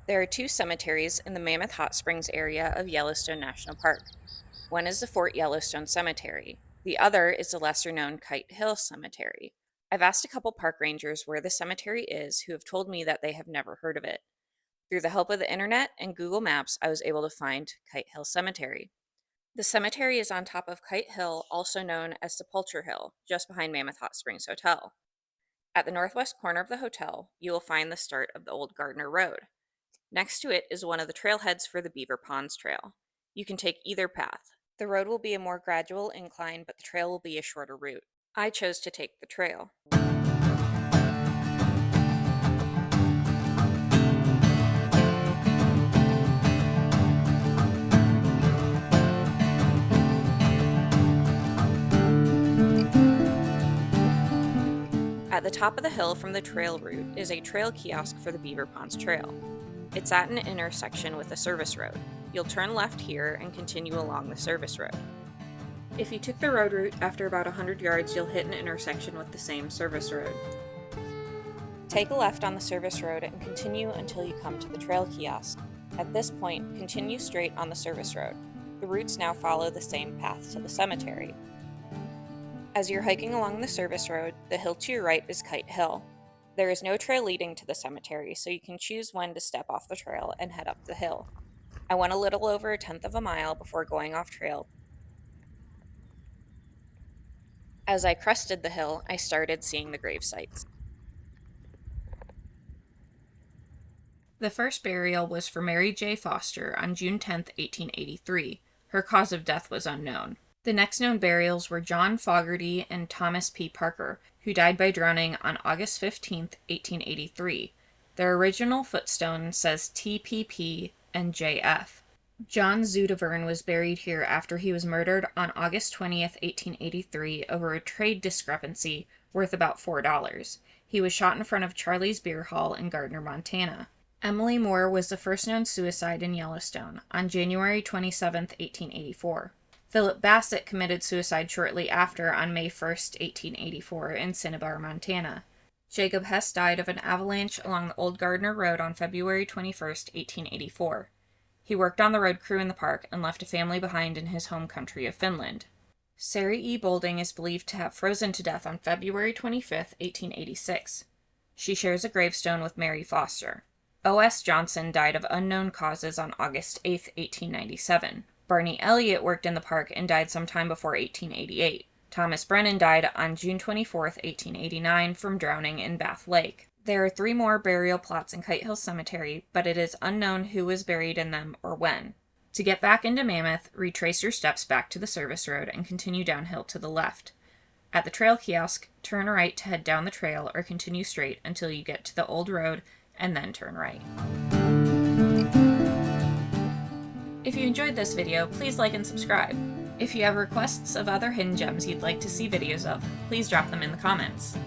There are two cemeteries in the Mammoth Hot Springs area of Yellowstone National Park. One is the Fort Yellowstone Cemetery. The other is the lesser known Kite Hill Cemetery. I've asked a couple park rangers where the cemetery is who have told me that they have never heard of it. Through the help of the internet and Google Maps, I was able to find Kite Hill Cemetery. The cemetery is on top of Kite Hill, also known as Sepulchre Hill, just behind Mammoth Hot Springs Hotel. At the northwest corner of the hotel, you will find the start of the old Gardner Road. Next to it is one of the trailheads for the Beaver Ponds Trail. You can take either path. The road will be a more gradual incline, but the trail will be a shorter route. I chose to take the trail. At the top of the hill from the trail route is a trail kiosk for the Beaver Ponds Trail. It's at an intersection with a service road. You'll turn left here and continue along the service road. If you took the road route, after about 100 yards, you'll hit an intersection with the same service road. Take a left on the service road and continue until you come to the trail kiosk. At this point, continue straight on the service road. The routes now follow the same path to the cemetery. As you're hiking along the service road, the hill to your right is Kite Hill. There is no trail leading to the cemetery, so you can choose when to step off the trail and head up the hill. I went a little over a tenth of a mile before going off trail. As I crested the hill, I started seeing the grave sites. The first burial was for Mary J. Foster on June 10, 1883. Her cause of death was unknown. The next known burials were John Fogarty and Thomas P. Parker, who died by drowning on August 15, 1883. Their original footstone says TPP and JF. John Zudavern was buried here after he was murdered on August 20, 1883, over a trade discrepancy worth about $4. He was shot in front of Charlie's Beer Hall in Gardner, Montana. Emily Moore was the first known suicide in Yellowstone on January 27, 1884. Philip Bassett committed suicide shortly after on May 1, 1884, in Cinnabar, Montana. Jacob Hess died of an avalanche along the Old Gardner Road on February 21, 1884. He worked on the road crew in the park and left a family behind in his home country of Finland. Sari E. Boulding is believed to have frozen to death on February 25, 1886. She shares a gravestone with Mary Foster. O.S. Johnson died of unknown causes on August 8, 1897. Barney Elliott worked in the park and died sometime before 1888. Thomas Brennan died on June 24, 1889, from drowning in Bath Lake. There are 3 more burial plots in Kite Hill Cemetery, but it is unknown who was buried in them or when. To get back into Mammoth, retrace your steps back to the service road and continue downhill to the left. At the trail kiosk, turn right to head down the trail or continue straight until you get to the old road and then turn right. If you enjoyed this video, please like and subscribe. If you have requests of other hidden gems you'd like to see videos of, please drop them in the comments.